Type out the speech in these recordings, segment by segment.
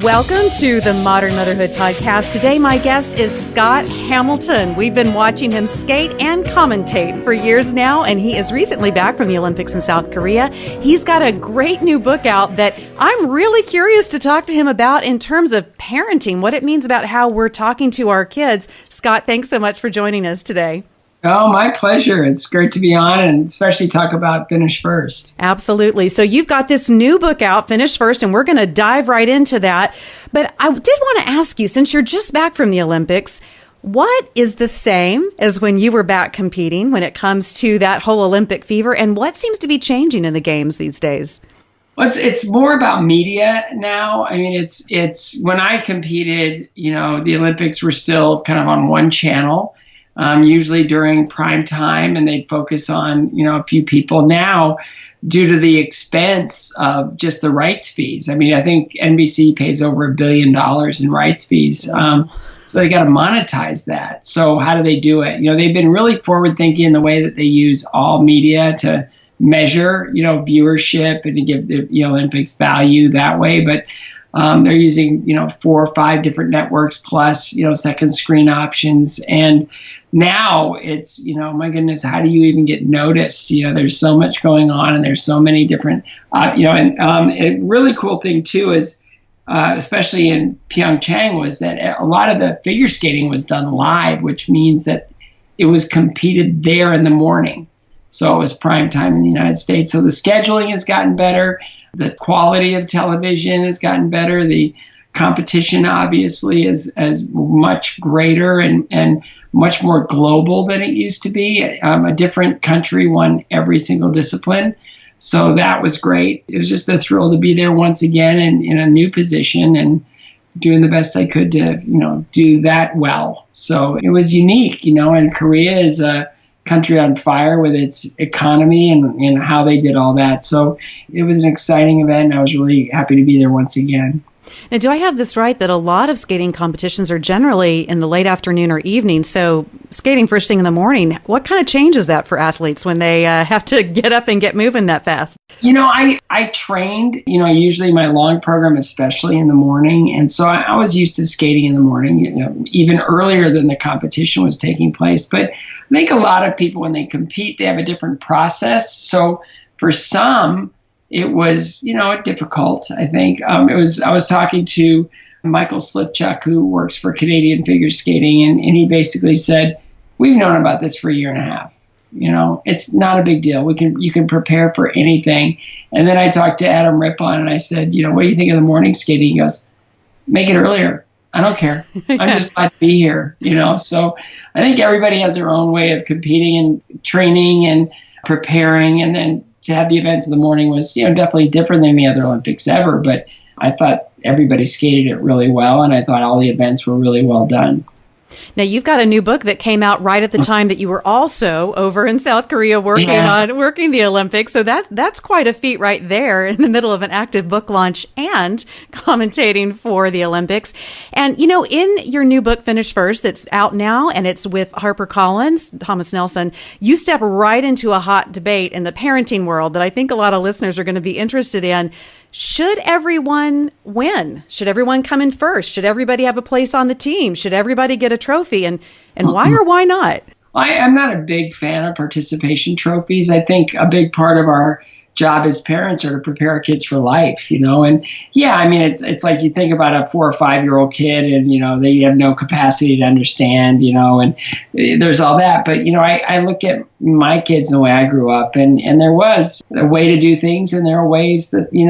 Welcome to the Modern Motherhood Podcast. Today, my guest is Scott Hamilton. We've been watching him skate and commentate for years now, and he is recently back from the Olympics in South Korea. He's got a great new book out that I'm really curious to talk to him about in terms of parenting, what it means about how we're talking to our kids. Scott, thanks so much for joining us today. Oh, my pleasure. It's great to be on and especially talk about Finish First. Absolutely. So you've got this new book out, Finish First, and we're going to dive right into that. But I did want to ask you, since you're just back from the Olympics, what is the same as when you were back competing when it comes to that whole Olympic fever? And what seems to be changing in the games these days? Well, it's more about media now. I mean, it's when I competed, the Olympics were still kind of on one channel. Usually during prime time, and they'd focus on, a few people. Now, due to the expense of just the rights fees, I mean, I think NBC pays over $1 billion in rights fees. So they got to monetize that. So how do they do it? They've been really forward thinking in the way that they use all media to measure, viewership and to give the Olympics value that way. But they're using, 4 or 5 different networks plus, second screen options. And now it's, my goodness, how do you even get noticed? There's so much going on and there's so many different, a really cool thing too is, especially in Pyeongchang, was that a lot of the figure skating was done live, which means that it was competed there in the morning. So it was prime time in the United States. So the scheduling has gotten better. The quality of television has gotten better. The competition obviously is much greater and much more global than it used to be. A different country won every single discipline. So that was great. It was just a thrill to be there once again in a new position and doing the best I could to, do that well. So it was unique, and Korea is a country on fire with its economy and how they did all that. So it was an exciting event, and I was really happy to be there once again. Now, do I have this right that a lot of skating competitions are generally in the late afternoon or evening? So skating first thing in the morning, what kind of changes that for athletes when they have to get up and get moving that fast? I trained, usually my long program, especially in the morning. And so I was used to skating in the morning, even earlier than the competition was taking place. But I think a lot of people, when they compete, they have a different process. So for some, it was, difficult, I think. I was talking to Michael Slipchuk, who works for Canadian Figure Skating, and he basically said, we've known about this for a year and a half. It's not a big deal. You can prepare for anything. And then I talked to Adam Rippon, and I said, what do you think of the morning skating? He goes, make it earlier. I don't care. I'm just glad to be here, So I think everybody has their own way of competing and training and preparing, and then to have the events in the morning was, definitely different than the other Olympics ever. But I thought everybody skated it really well, and I thought all the events were really well done. Now, you've got a new book that came out right at the time that you were also over in South Korea working the Olympics. So that's quite a feat right there in the middle of an active book launch and commentating for the Olympics. And, in your new book, Finish First, it's out now and it's with HarperCollins, Thomas Nelson. You step right into a hot debate in the parenting world that I think a lot of listeners are going to be interested in. Should everyone win? Should everyone come in first? Should everybody have a place on the team? Should everybody get a trophy? And why or why not? I'm not a big fan of participation trophies. I think a big part of our job as parents are to prepare our kids for life, and it's like you think about a 4 or 5 year old kid and, they have no capacity to understand, and there's all that. But, I look at my kids and the way I grew up and there was a way to do things and there are ways that, you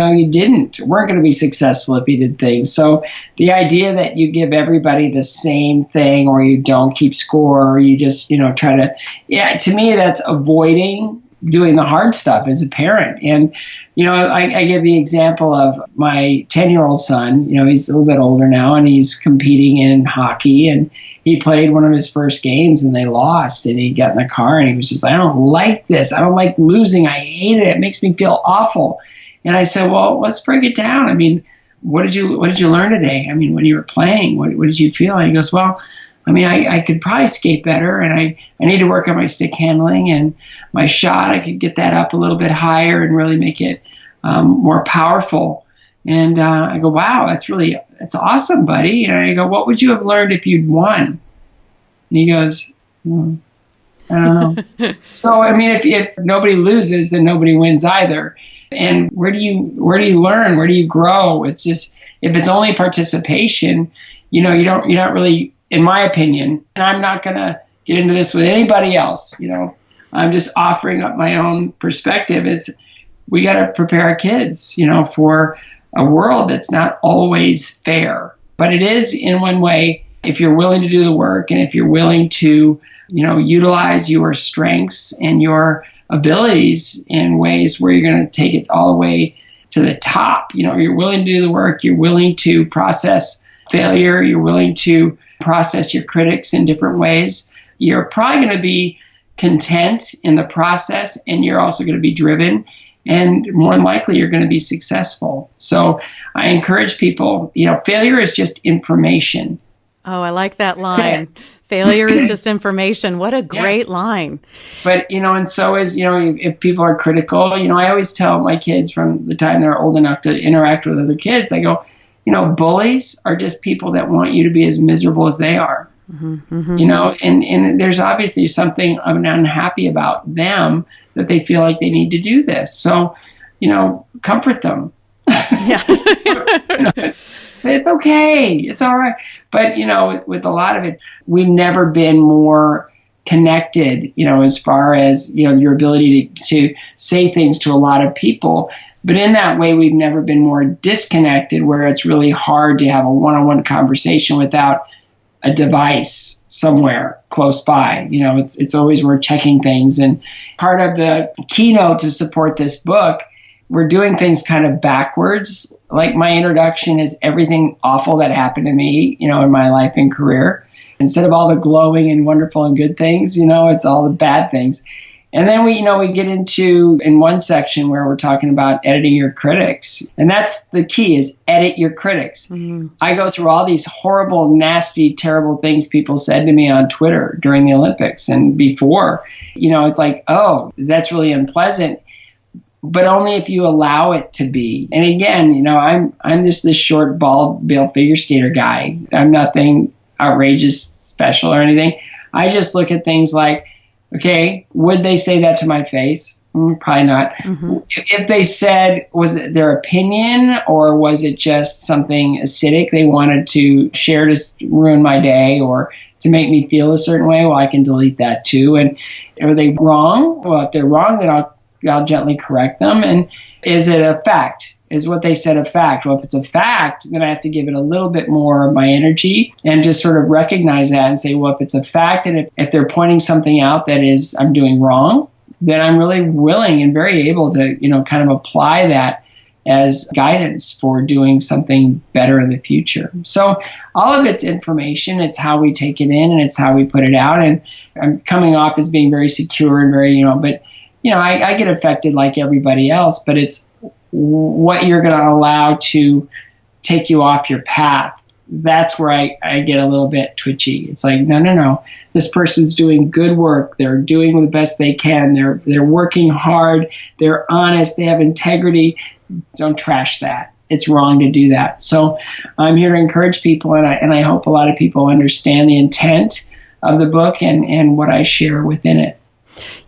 weren't going to be successful if you did things. So the idea that you give everybody the same thing or you don't keep score or you just, try to, to me, that's avoiding doing the hard stuff as a parent. And, I give the example of my 10-year-old son, he's a little bit older now and he's competing in hockey and he played one of his first games and they lost and he got in the car and he was just, I don't like this. I don't like losing. I hate it. It makes me feel awful. And I said, well, let's break it down. I mean, what did you learn today? I mean, when you were playing, what did you feel? And he goes, well, I could probably skate better and I need to work on my stick handling and my shot. I could get that up a little bit higher and really make it more powerful. And I go, wow, that's really it's awesome, buddy. And I go, what would you have learned if you'd won? And he goes, I don't know. So, I mean, if nobody loses, then nobody wins either. And where do you learn? Where do you grow? It's just, if it's only participation, you're not really, in my opinion, and I'm not going to get into this with anybody else, I'm just offering up my own perspective, is we got to prepare our kids, for a world that's not always fair. But it is, in one way, if you're willing to do the work and if you're willing to, utilize your strengths and your abilities in ways where you're going to take it all the way to the top. You're willing to do the work, you're willing to process failure, you're willing to process your critics in different ways. You're probably going to be content in the process, and you're also going to be driven, and more than likely you're going to be successful. So I encourage people, failure is just information. Oh, I like that line. Failure is just information. What a great line. But, and so is, if people are critical, I always tell my kids from the time they're old enough to interact with other kids, I go, bullies are just people that want you to be as miserable as they are. Mm-hmm. And there's obviously something unhappy about them that they feel like they need to do this. So, comfort them. Yeah. Say it's okay, it's all right. But, with a lot of it, we've never been more connected, as far as, your ability to say things to a lot of people. But in that way, we've never been more disconnected, where it's really hard to have a one-on-one conversation without a device somewhere close by. It's always, we're checking things. And part of the keynote to support this book, we're doing things kind of backwards. Like, my introduction is everything awful that happened to me, in my life and career. Instead of all the glowing and wonderful and good things, it's all the bad things. And then we get into, in one section where we're talking about editing your critics. And that's the key, is edit your critics. Mm-hmm. I go through all these horrible, nasty, terrible things people said to me on Twitter during the Olympics and before. It's like, oh, that's really unpleasant. But only if you allow it to be. And again, I'm just this short, bald-billed figure skater guy. I'm nothing outrageous, special or anything. I just look at things like, okay, would they say that to my face? Probably not. Mm-hmm. If they said, was it their opinion, or was it just something acidic they wanted to share to ruin my day or to make me feel a certain way? Well, I can delete that too. And are they wrong? Well, if they're wrong, then I'll gently correct them. And is it a fact? Is what they said a fact? Well, if it's a fact, then I have to give it a little bit more of my energy and just sort of recognize that and say, well, if it's a fact, and if they're pointing something out that is I'm doing wrong, then I'm really willing and very able to, kind of apply that as guidance for doing something better in the future. So all of it's information. It's how we take it in, and it's how we put it out. And I'm coming off as being very secure and very, but I get affected like everybody else, but it's what you're going to allow to take you off your path. That's where I get a little bit twitchy. It's like, no. This person's doing good work. They're doing the best they can. They're working hard. They're honest. They have integrity. Don't trash that. It's wrong to do that. So I'm here to encourage people, and I hope a lot of people understand the intent of the book and what I share within it.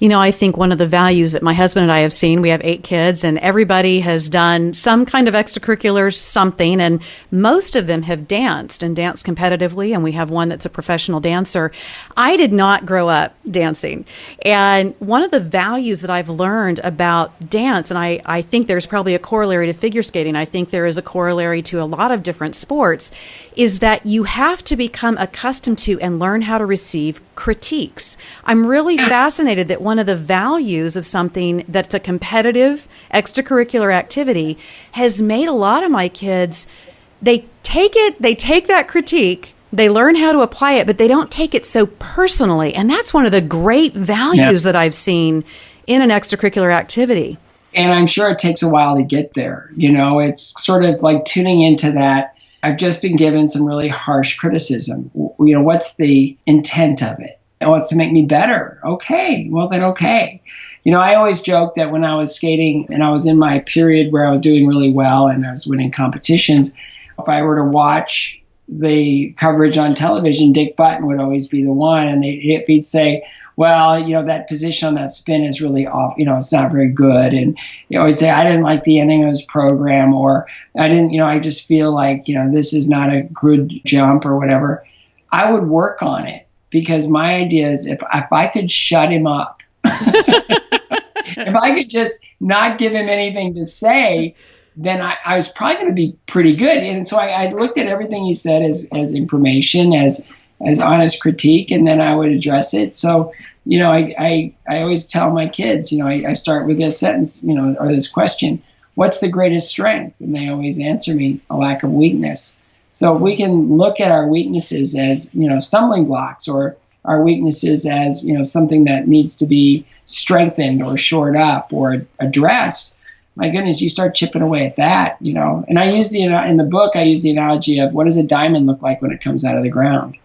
I think one of the values that my husband and I have seen, we have 8 kids, and everybody has done some kind of extracurriculars, something, and most of them have danced and danced competitively, and we have one that's a professional dancer. I did not grow up dancing, and one of the values that I've learned about dance, and I think there's probably a corollary to figure skating, I think there is a corollary to a lot of different sports, is that you have to become accustomed to and learn how to receive critiques. I'm really fascinated that one of the values of something that's a competitive extracurricular activity has made a lot of my kids, they take that critique, they learn how to apply it, but they don't take it so personally. And that's one of the great values that I've seen in an extracurricular activity. And I'm sure it takes a while to get there. It's sort of like tuning into that. I've just been given some really harsh criticism. What's the intent of it? It wants to make me better. Okay, well then okay. I always joke that when I was skating and I was in my period where I was doing really well and I was winning competitions, if I were to watch the coverage on television, Dick Button would always be the one. And he'd say, well, that position on that spin is really off. It's not very good. And, he'd say, I didn't like the ending of his program, or I didn't, I just feel like, this is not a good jump or whatever. I would work on it, because my idea is if I could shut him up, if I could just not give him anything to say, then I was probably going to be pretty good. And so I looked at everything he said as information, as honest critique, and then I would address it. So, I always tell my kids, I start with this sentence, or this question: what's the greatest strength? And they always answer me, a lack of weakness. So we can look at our weaknesses as, stumbling blocks, or our weaknesses as, something that needs to be strengthened or shored up or addressed. My goodness, you start chipping away at that, And I use in the book, I use the analogy of, what does a diamond look like when it comes out of the ground?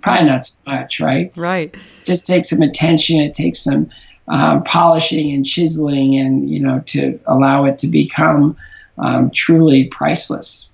Probably not so much, right? Right. It just takes some attention. It takes some polishing and chiseling, and, to allow it to become truly priceless.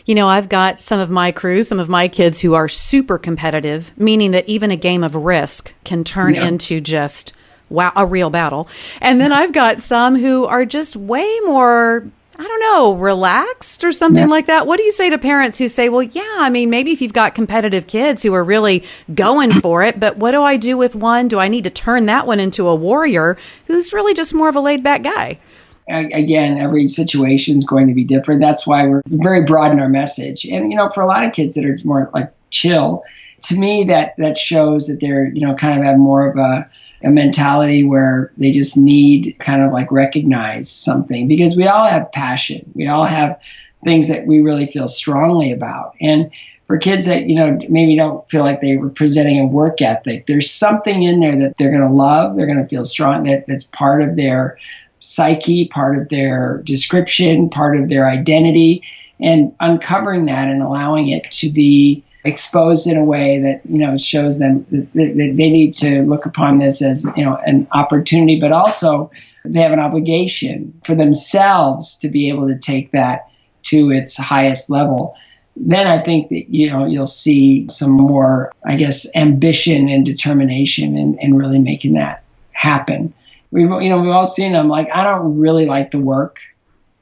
I've got some of my crew, some of my kids who are super competitive, meaning that even a game of Risk can turn into just, wow, a real battle. And then I've got some who are just way more, relaxed or something like that. What do you say to parents who say, well, yeah, maybe if you've got competitive kids who are really going for it, but what do I do with one? Do I need to turn that one into a warrior who's really just more of a laid back guy? Again, every situation is going to be different. That's why we're very broad in our message. And, for a lot of kids that are more like chill, to me, that shows that they're, kind of have more of a mentality where they just need kind of like recognize something, because we all have passion. We all have things that we really feel strongly about. And for kids that, maybe don't feel like they were presenting a work ethic, there's something in there that they're going to love. They're going to feel strong. That's part of their psyche, part of their description, part of their identity, and uncovering that and allowing it to be exposed in a way that, shows them that they need to look upon this as, an opportunity, but also they have an obligation for themselves to be able to take that to its highest level. Then I think that, you'll see some more, ambition and determination in really making that happen. We've all seen them, like, I don't really like the work.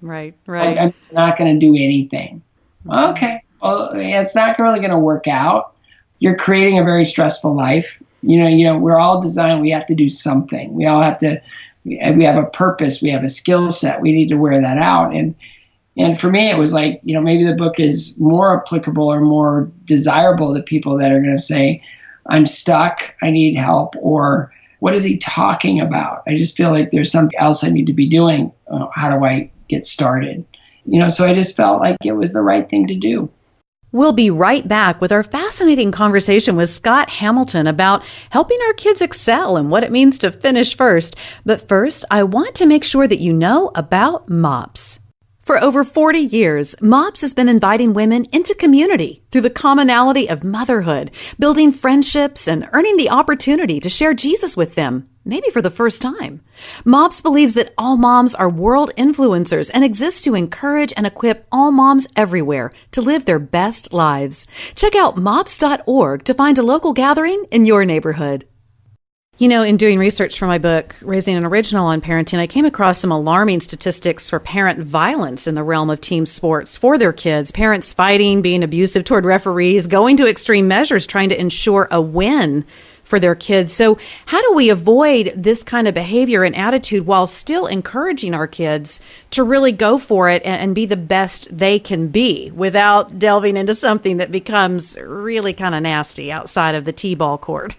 Right. I'm just not going to do anything. Mm-hmm. Okay. Well, it's not really going to work out. You're creating a very stressful life. We're all designed, we have to do something. We all have to, we have a purpose, we have a skill set. We need to wear that out. And for me, it was like, maybe the book is more applicable or more desirable to people that are going to say, I'm stuck, I need help, or what is he talking about? I just feel like there's something else I need to be doing. How do I get started? So I just felt like it was the right thing to do. We'll be right back with our fascinating conversation with Scott Hamilton about helping our kids excel and what it means to finish first. But first, I want to make sure that you know about Mops. For over 40 years, Mops has been inviting women into community through the commonality of motherhood, building friendships, and earning the opportunity to share Jesus with them, maybe for the first time. Mops believes that all moms are world influencers and exists to encourage and equip all moms everywhere to live their best lives. Check out mops.org to find a local gathering in your neighborhood. In doing research for my book, Raising an Original on Parenting, I came across some alarming statistics for parent violence in the realm of team sports for their kids. Parents fighting, being abusive toward referees, going to extreme measures, trying to ensure a win for their kids. So how do we avoid this kind of behavior and attitude while still encouraging our kids to really go for it and be the best they can be without delving into something that becomes really kind of nasty outside of the t-ball court?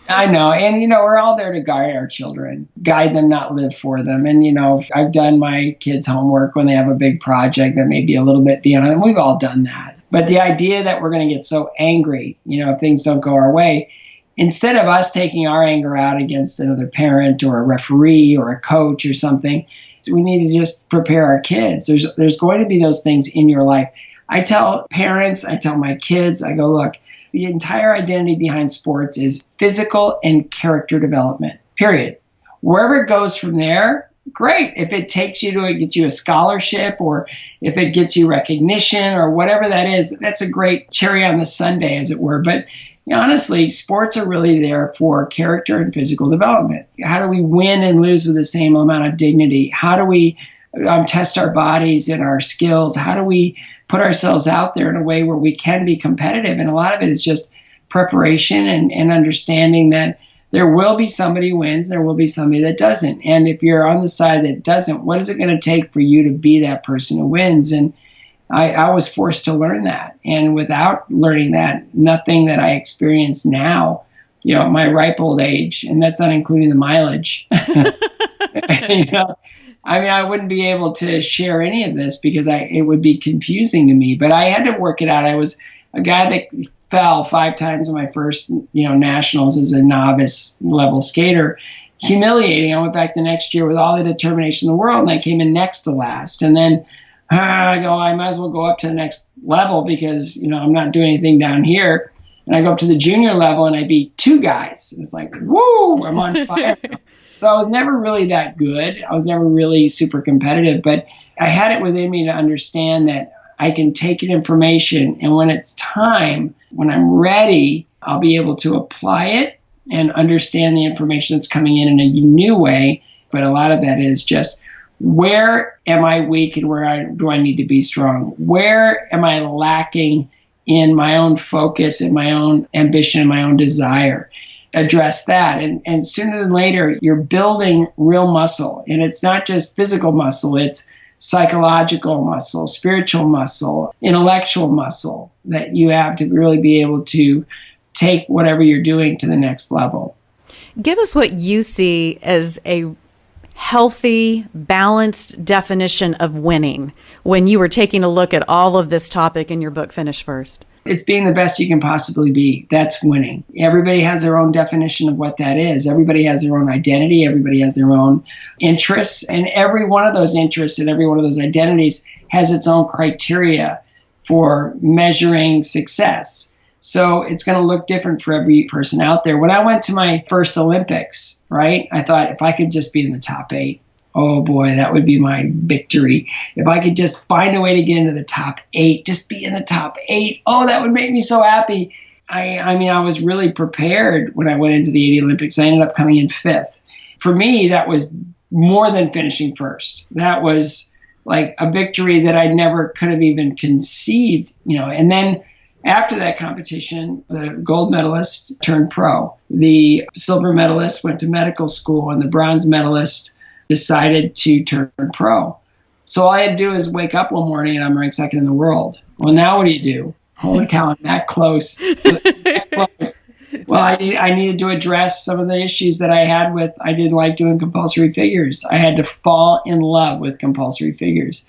I know. And, we're all there to guide our children, guide them, not live for them. And, I've done my kids' homework when they have a big project that may be a little bit beyond, and we've all done that. But the idea that we're going to get so angry, if things don't go our way, instead of us taking our anger out against another parent or a referee or a coach or something, we need to just prepare our kids. There's going to be those things in your life. I tell parents, I tell my kids, I go, look, the entire identity behind sports is physical and character development, period. Wherever it goes from there, great. If it takes you to it gets you a scholarship, or if it gets you recognition or whatever that is, that's a great cherry on the sundae, as it were. But honestly, sports are really there for character and physical development. How do we win and lose with the same amount of dignity? How do we test our bodies and our skills? How do we put ourselves out there in a way where we can be competitive? And a lot of it is just preparation and understanding that there will be somebody who wins, there will be somebody that doesn't. And if you're on the side that doesn't, what is it going to take for you to be that person who wins? And I was forced to learn that. And without learning that, nothing that I experience now, at my ripe old age, and that's not including the mileage, I wouldn't be able to share any of this because it would be confusing to me. But I had to work it out. I was a guy that fell 5 times in my first, nationals as a novice level skater. Humiliating. I went back the next year with all the determination in the world, and I came in next to last. And then I might as well go up to the next level because, I'm not doing anything down here. And I go up to the junior level and I beat 2 guys. It's like, woo, I'm on fire. So I was never really that good. I was never really super competitive, but I had it within me to understand that I can take in information, and when it's time, when I'm ready, I'll be able to apply it and understand the information that's coming in a new way. But a lot of that is just, where am I weak and where do I need to be strong? Where am I lacking in my own focus and my own ambition and my own desire? Address that. And sooner than later, you're building real muscle. And it's not just physical muscle, it's psychological muscle, spiritual muscle, intellectual muscle that you have to really be able to take whatever you're doing to the next level. Give us what you see as a healthy, balanced definition of winning when you were taking a look at all of this topic in your book, Finish First. It's being the best you can possibly be. That's winning. Everybody has their own definition of what that is. Everybody has their own identity. Everybody has their own interests. And every one of those interests and every one of those identities has its own criteria for measuring success. So it's going to look different for every person out there. When I went to my first Olympics, right, I thought if I could just be in the top 8, oh boy, that would be my victory. If I could just find a way to get into the top 8, just be in the top 8, oh, that would make me so happy. I was really prepared when I went into the 80 Olympics. I ended up coming in 5th. For me, that was more than finishing first. That was like a victory that I never could have even conceived, And then after that competition, the gold medalist turned pro. The silver medalist went to medical school, and the bronze medalist decided to turn pro. So all I had to do is wake up one morning and I'm ranked 2nd in the world. Well, now what do you do? Holy cow, I'm that close. That close. Well, I needed to address some of the issues that I had with, I didn't like doing compulsory figures. I had to fall in love with compulsory figures.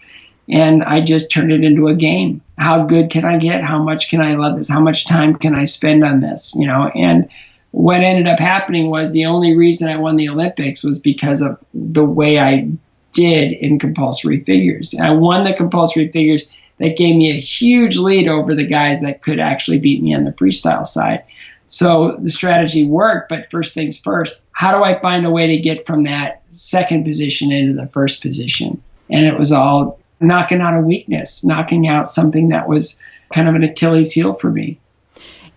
And I just turned it into a game. How good can I get? How much can I love this? How much time can I spend on this? And what ended up happening was the only reason I won the Olympics was because of the way I did in compulsory figures. And I won the compulsory figures that gave me a huge lead over the guys that could actually beat me on the freestyle side. So the strategy worked, but first things first, how do I find a way to get from that 2nd position into the 1st position? And it was all knocking out a weakness, knocking out something that was kind of an Achilles heel for me.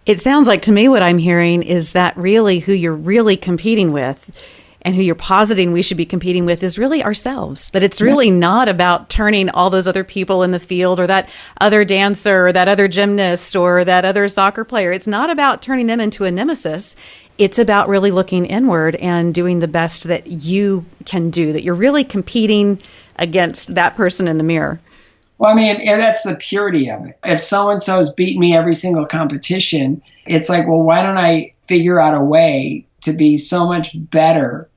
It sounds like to me what I'm hearing is that really who you're really competing with and who you're positing we should be competing with is really ourselves. That it's really not about turning all those other people in the field or that other dancer or that other gymnast or that other soccer player. It's not about turning them into a nemesis. It's about really looking inward and doing the best that you can do, that you're really competing against that person in the mirror. Well, and that's the purity of it. If so-and-so's beat me every single competition, it's like, well, why don't I figure out a way to be so much better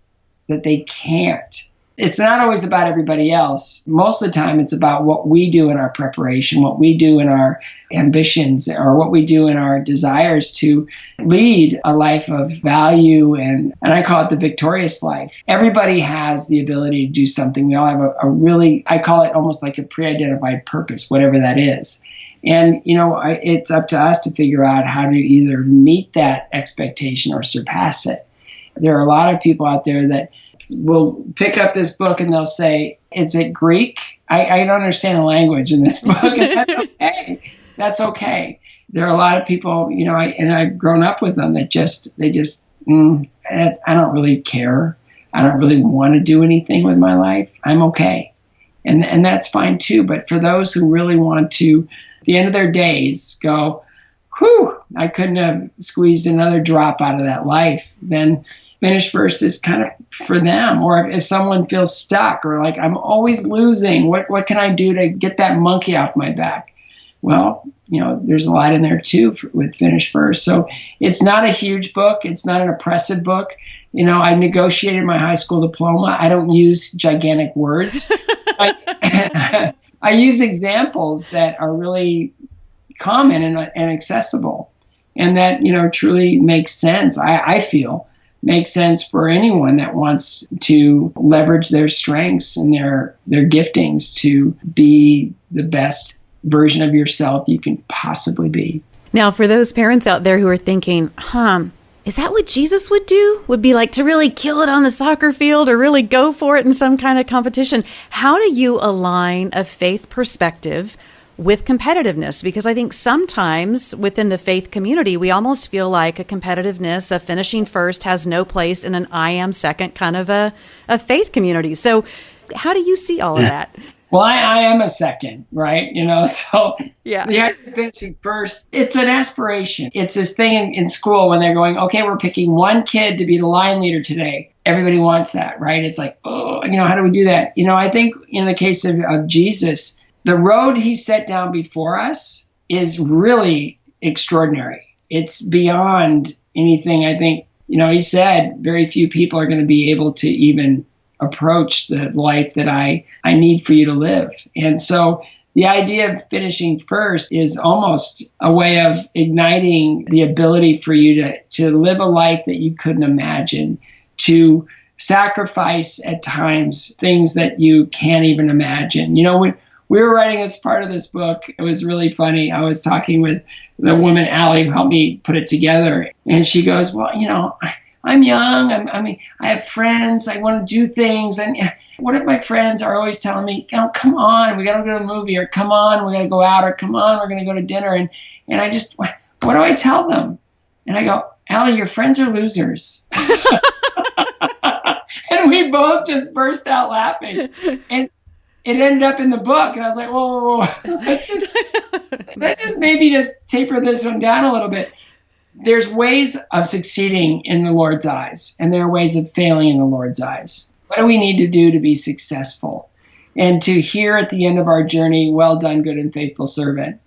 that they can't? It's not always about everybody else. Most of the time, it's about what we do in our preparation, what we do in our ambitions, or what we do in our desires to lead a life of value. And I call it the victorious life. Everybody has the ability to do something. We all have a really, I call it almost like a pre-identified purpose, whatever that is. And, it's up to us to figure out how to either meet that expectation or surpass it. There are a lot of people out there that will pick up this book and they'll say, "Is it Greek? I don't understand the language in this book," and that's okay. That's okay. There are a lot of people, I've grown up with them that I don't really care. I don't really want to do anything with my life. I'm okay. And that's fine too. But for those who really want to, at the end of their days, go, whew, I couldn't have squeezed another drop out of that life, then Finish First is kind of for them. Or if someone feels stuck or like, I'm always losing, what can I do to get that monkey off my back? Well, there's a lot in there too with Finish First. So it's not a huge book. It's not an oppressive book. I negotiated my high school diploma. I don't use gigantic words. I use examples that are really common and accessible, and that, truly makes sense. I feel makes sense for anyone that wants to leverage their strengths and their giftings to be the best version of yourself you can possibly be. Now, for those parents out there who are thinking, is that what Jesus would do? Would be like to really kill it on the soccer field or really go for it in some kind of competition? How do you align a faith perspective with competitiveness? Because I think sometimes within the faith community, we almost feel like a competitiveness, a finishing first has no place in an I am second kind of a faith community. So how do you see all of that? Well, I am a second, right? So yeah. The idea of finishing first, it's an aspiration. It's this thing in school when they're going, okay, we're picking one kid to be the line leader today. Everybody wants that, right? It's like, oh, how do we do that? I think in the case of Jesus, the road he set down before us is really extraordinary. It's beyond anything. I think, he said very few people are going to be able to even approach the life that I need for you to live. And so the idea of finishing first is almost a way of igniting the ability for you to live a life that you couldn't imagine, to sacrifice at times things that you can't even imagine. When we were writing as part of this book, it was really funny. I was talking with the woman, Allie, who helped me put it together. And she goes, well, I'm young. I have friends. I want to do things. And what if my friends are always telling me, come on, we got to go to the movie, or come on, we got to go out, or come on, we're going to go to dinner. And I just, what do I tell them? And I go, Allie, your friends are losers. And we both just burst out laughing. And it ended up in the book. And I was like, whoa. Let's just maybe just taper this one down a little bit. There's ways of succeeding in the Lord's eyes, and there are ways of failing in the Lord's eyes. What do we need to do to be successful? And to hear at the end of our journey, well done, good and faithful servant.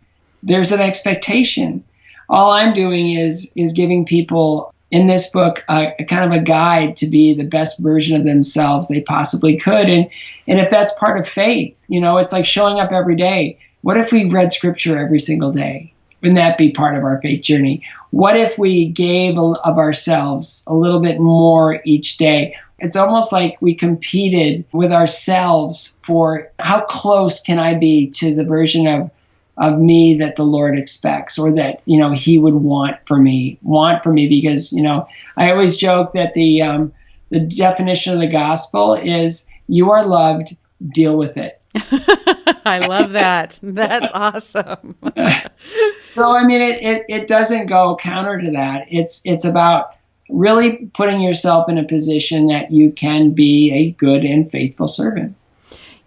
There's an expectation. All I'm doing is giving people in this book a kind of a guide to be the best version of themselves they possibly could. And if that's part of faith, it's like showing up every day. What if we read scripture every single day? Wouldn't that be part of our faith journey? What if we gave of ourselves a little bit more each day? It's almost like we competed with ourselves for how close can I be to the version of me that the Lord expects, or that, he would want for me, because, I always joke that the definition of the gospel is you are loved, deal with it. I love that. That's awesome. So, it doesn't go counter to that. It's about really putting yourself in a position that you can be a good and faithful servant.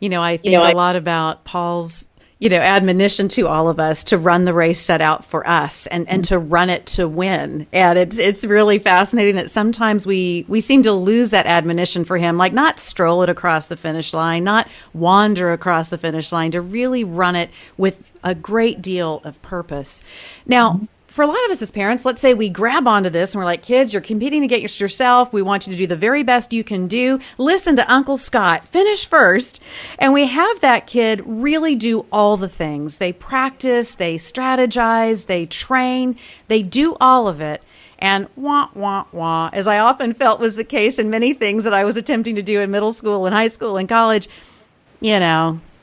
I think a lot about Paul's, admonition to all of us to run the race set out for us and to run it to win. And it's really fascinating that sometimes we seem to lose that admonition for him, like not stroll it across the finish line, not wander across the finish line, to really run it with a great deal of purpose. Now, for a lot of us as parents, let's say we grab onto this and we're like, kids, you're competing against yourself. We want you to do the very best you can do. Listen to Uncle Scott, finish first. And we have that kid really do all the things. They practice, they strategize, they train, they do all of it. And wah, wah, wah, as I often felt was the case in many things that I was attempting to do in middle school and high school and college,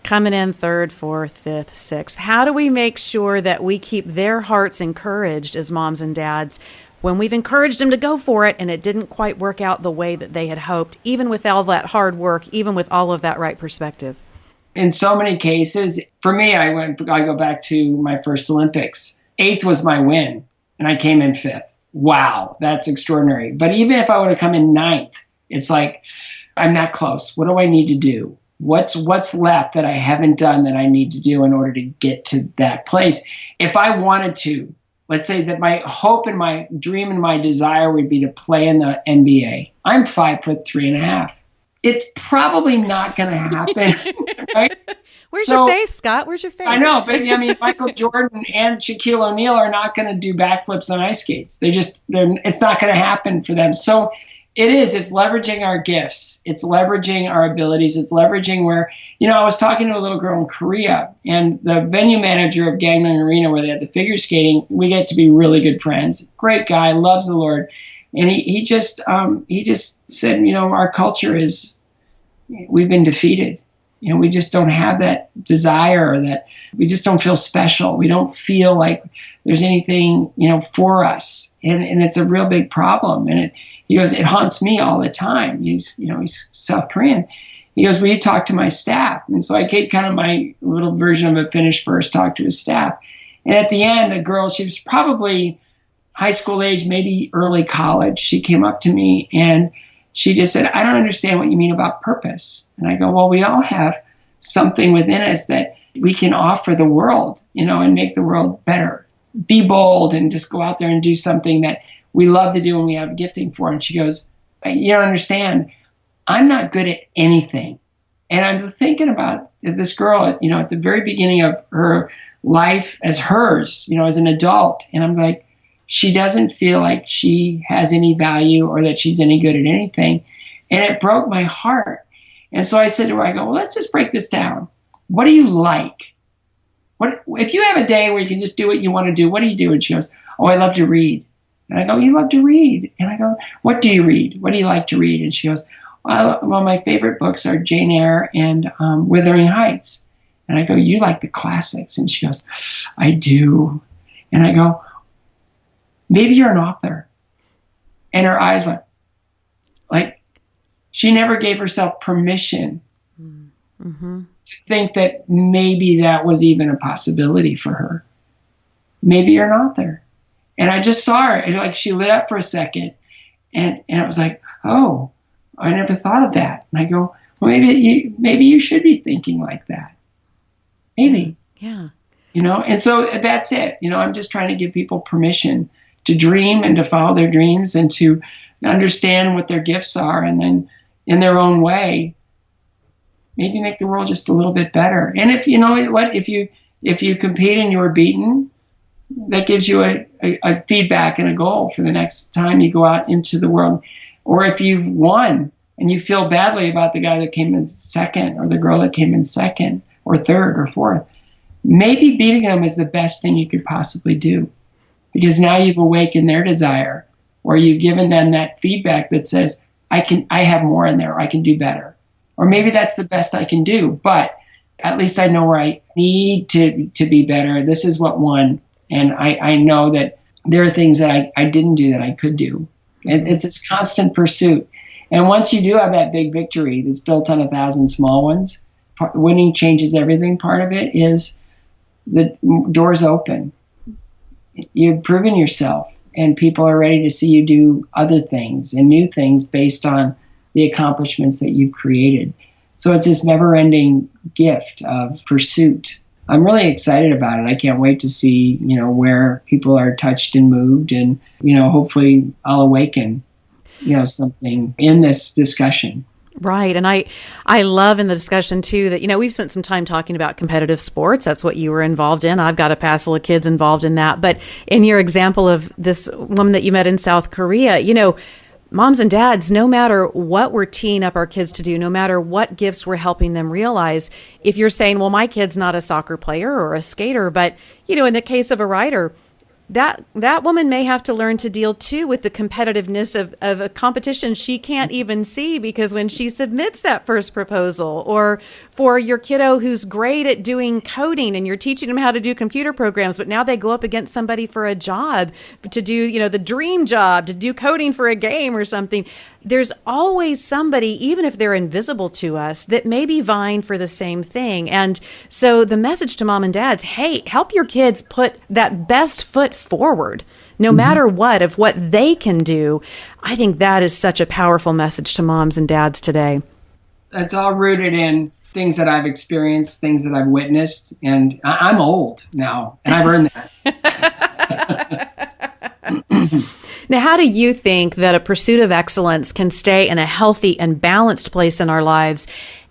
coming in third, fourth, fifth, sixth. How do we make sure that we keep their hearts encouraged as moms and dads when we've encouraged them to go for it and it didn't quite work out the way that they had hoped, even with all that hard work, even with all of that right perspective? In so many cases, for me, I go back to my first Olympics. 8th was my win, and I came in 5th. Wow, that's extraordinary. But even if I would have come in 9th, it's like, I'm not close. What do I need to do? What's left that I haven't done that I need to do in order to get to that place? If I wanted to, let's say that my hope and my dream and my desire would be to play in the NBA. I'm 5'3.5". It's probably not going to happen, right? Where's your faith, Scott? Where's your faith? I know, but I mean, Michael Jordan and Shaquille O'Neal are not going to do backflips on ice skates. It's not going to happen for them. So it's leveraging our gifts. It's leveraging our abilities. It's leveraging where, I was talking to a little girl in Korea, and the venue manager of Gangneung Arena where they had the figure skating, we get to be really good friends. Great guy, loves the Lord. And he just said, our culture is, we've been defeated. We just don't have that desire, or that we just don't feel special. We don't feel like there's anything, for us. And it's a real big problem. And he goes, it haunts me all the time. He's South Korean. He goes, will you talk to my staff? And so I gave kind of my little version of a finish first, talk to his staff. And at the end, a girl, she was probably high school age, maybe early college. She came up to me and she just said, I don't understand what you mean about purpose. And I go, well, we all have something within us that we can offer the world, and make the world better. Be bold and just go out there and do something that we love to do and we have gifting for. And she goes, you don't understand. I'm not good at anything. And I'm thinking about this girl, at the very beginning of her life as hers, as an adult. And I'm like, she doesn't feel like she has any value or that she's any good at anything. And it broke my heart. And so I said to her, I go, well, let's just break this down. What do you like? If you have a day where you can just do what you want to do, what do you do? And she goes, oh, I love to read. And I go, you love to read? And I go, what do you read? What do you like to read? And she goes, well, my favorite books are Jane Eyre and Wuthering Heights. And I go, you like the classics? And she goes, I do. And I go, maybe you're an author. And her eyes went, like, she never gave herself permission to think that maybe that was even a possibility for her. Maybe you're an author. And I just saw her, and like she lit up for a second, and it was like, oh, I never thought of that. And I go, well, maybe you should be thinking like that. Maybe. Yeah. And so that's it. I'm just trying to give people permission to dream and to follow their dreams and to understand what their gifts are, and then in their own way, maybe make the world just a little bit better. And if if you compete and you were beaten, that gives you a feedback and a goal for the next time you go out into the world. Or if you've won and you feel badly about the guy that came in second or the girl that came in second or third or fourth, maybe beating them is the best thing you could possibly do, because now you've awakened their desire, or you've given them that feedback that says, I have more in there, I can do better. Or maybe that's the best I can do, but at least I know where I need to be better. This is what won. And I know that there are things that I didn't do that I could do. It's this constant pursuit. And once you do have that big victory that's built on 1,000 small ones, winning changes everything. Part of it is the doors open. You've proven yourself, and people are ready to see you do other things and new things based on the accomplishments that you've created. So it's this never-ending gift of pursuit. I'm really excited about it. I can't wait to see, where people are touched and moved, and, hopefully I'll awaken, something in this discussion. Right. And I love in the discussion too that, we've spent some time talking about competitive sports. That's what you were involved in. I've got a passel of kids involved in that. But in your example of this woman that you met in South Korea, moms and dads, no matter what we're teeing up our kids to do, no matter what gifts we're helping them realize, if you're saying, well, my kid's not a soccer player or a skater, but, in the case of a writer, that woman may have to learn to deal too with the competitiveness of a competition she can't even see, because when she submits that first proposal, or for your kiddo who's great at doing coding and you're teaching them how to do computer programs, but now they go up against somebody for a job to do, the dream job, to do coding for a game or something. There's always somebody, even if they're invisible to us, that may be vying for the same thing. And so the message to mom and dads, hey, help your kids put that best foot forward, no matter what, of what they can do. I think that is such a powerful message to moms and dads today. It's all rooted in things that I've experienced, things that I've witnessed. And I'm old now, and I've earned that. Now, how do you think that a pursuit of excellence can stay in a healthy and balanced place in our lives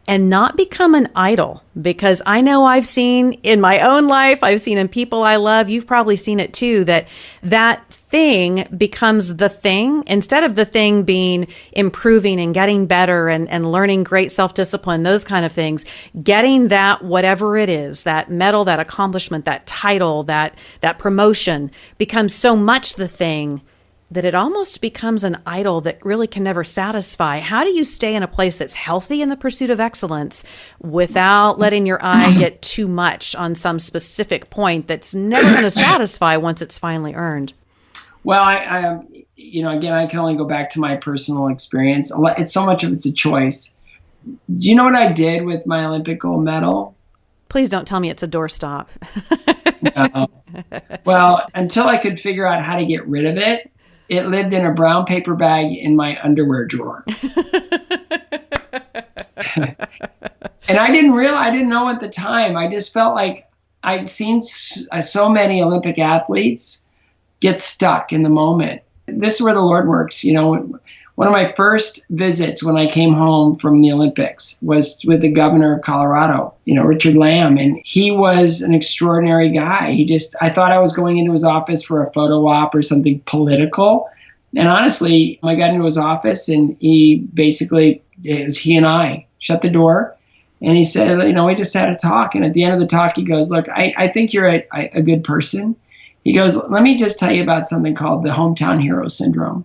and not become an idol? Because I know I've seen in my own life, I've seen in people I love, you've probably seen it too, that thing becomes the thing, instead of the thing being improving and getting better and learning great self-discipline, those kind of things. Getting that, whatever it is, that medal, that accomplishment, that title, that promotion becomes so much the thing that it almost becomes an idol that really can never satisfy. How do you stay in a place that's healthy in the pursuit of excellence without letting your eye get too much on some specific point that's never going to satisfy once it's finally earned? Well, I again, I can only go back to my personal experience. It's so much of it's a choice. Do you know what I did with my Olympic gold medal? Please don't tell me it's a doorstop. No. Well, until I could figure out how to get rid of it, it lived in a brown paper bag in my underwear drawer. And I didn't know at the time. I just felt like I'd seen so many Olympic athletes get stuck in the moment. This is where the Lord works. One of my first visits when I came home from the Olympics was with the governor of Colorado, Richard Lamb. And he was an extraordinary guy. I thought I was going into his office for a photo op or something political. And honestly, I got into his office and it was he and I shut the door. And he said, we just had a talk. And at the end of the talk, he goes, look, I think you're a good person. He goes, let me just tell you about something called the hometown hero syndrome.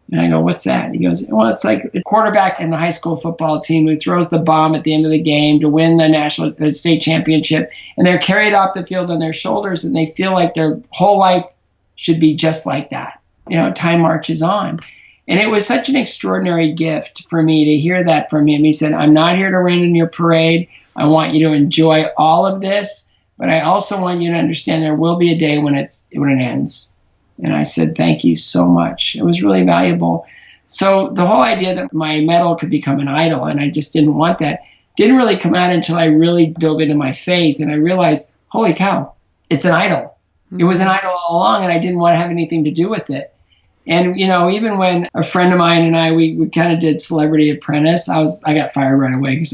And I go, what's that? He goes, well, it's like the quarterback in the high school football team who throws the bomb at the end of the game to win the state championship. And they're carried off the field on their shoulders and they feel like their whole life should be just like that. Time marches on. And it was such an extraordinary gift for me to hear that from him. He said, I'm not here to rain in your parade. I want you to enjoy all of this, but I also want you to understand there will be a day when it ends. And I said, thank you so much. It was really valuable. So the whole idea that my medal could become an idol, and I just didn't want that, didn't really come out until I really dove into my faith. And I realized, holy cow, it's an idol. Mm-hmm. It was an idol all along, and I didn't want to have anything to do with it. And, even when a friend of mine and I, we kind of did Celebrity Apprentice, I got fired right away because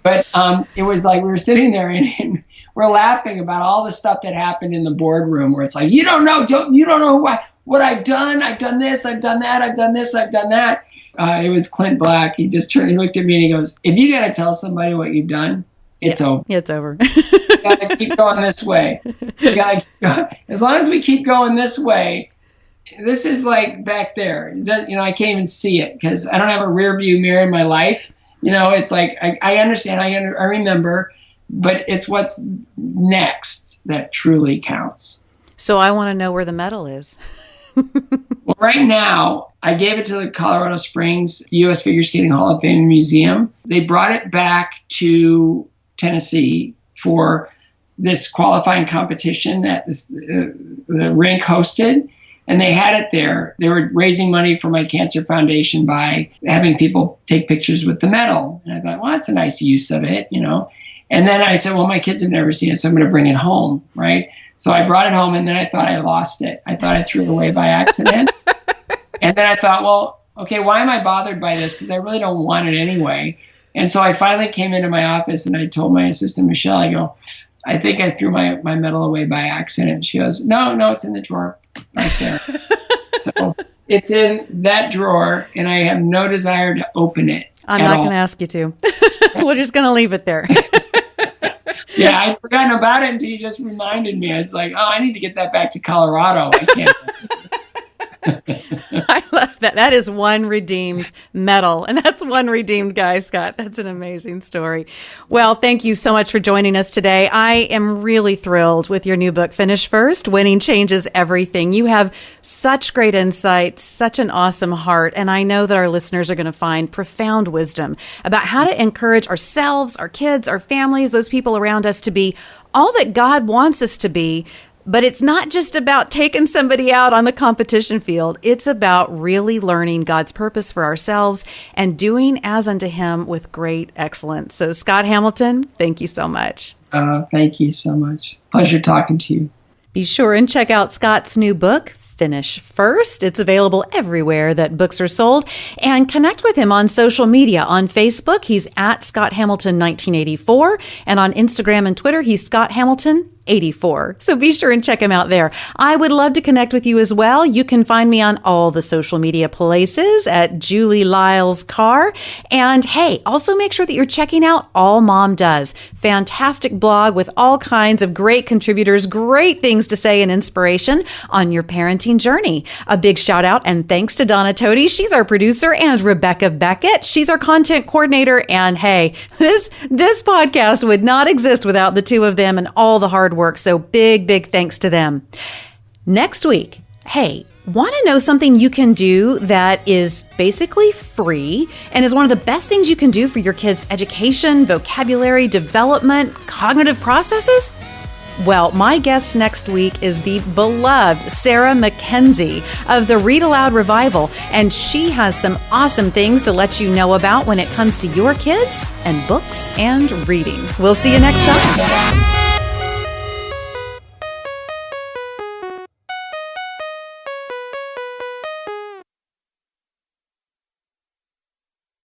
but it was like we were sitting there and we're laughing about all the stuff that happened in the boardroom where it's like, you don't know what I've done. I've done this, I've done that, I've done this, I've done that. It was Clint Black. He looked at me and he goes, if you got to tell somebody what you've done, it's over. It's over. You got to keep going this way. As long as we keep going this way, this is like back there. I can't even see it because I don't have a rear view mirror in my life. It's like, I understand, I remember, but it's what's next that truly counts. So I want to know where the medal is. Well, right now, I gave it to the Colorado Springs U.S. Figure Skating Hall of Fame Museum. They brought it back to Tennessee for this qualifying competition that the rink hosted. And they had it there. They were raising money for my cancer foundation by having people take pictures with the medal. And I thought, well, that's a nice use of it, And then I said, well, my kids have never seen it, so I'm going to bring it home, right? So I brought it home, and then I thought I lost it. I thought I threw it away by accident. And then I thought, well, okay, why am I bothered by this? Because I really don't want it anyway. And so I finally came into my office, and I told my assistant, Michelle, I go, I think I threw my medal away by accident. She goes, no, it's in the drawer right there. So it's in that drawer, and I have no desire to open it. I'm not going to ask you to. We're just going to leave it there. Yeah, I'd forgotten about it until you just reminded me. I was like, oh, I need to get that back to Colorado. I can't. I love that. That is one redeemed medal, and that's one redeemed guy, Scott. That's an amazing story. Well, thank you so much for joining us today. I am really thrilled with your new book, Finish First, Winning Changes Everything. You have such great insight, such an awesome heart, and I know that our listeners are going to find profound wisdom about how to encourage ourselves, our kids, our families, those people around us to be all that God wants us to be. But it's not just about taking somebody out on the competition field. It's about really learning God's purpose for ourselves and doing as unto Him with great excellence. So, Scott Hamilton, thank you so much. Thank you so much. Pleasure talking to you. Be sure and check out Scott's new book, Finish First. It's available everywhere that books are sold. And connect with him on social media. On Facebook, he's at Scott Hamilton 1984. And on Instagram and Twitter, he's Scott Hamilton 84. So be sure and check him out there. I would love to connect with you as well. You can find me on all the social media places at Julie Lyles Carr. And hey, also make sure that you're checking out AllMomDoes. Fantastic blog with all kinds of great contributors, great things to say and inspiration on your parenting journey. A big shout out and thanks to Donna Toti. She's our producer, and Rebecca Beckett. She's our content coordinator. And hey, this podcast would not exist without the two of them and all the hard work. So big thanks to them. Next week, hey, want to know something you can do that is basically free and is one of the best things you can do for your kids' education, vocabulary, development, cognitive processes? Well, my guest next week is the beloved Sarah Mackenzie of the Read Aloud Revival, and she has some awesome things to let you know about when it comes to your kids and books and reading. We'll see you next time.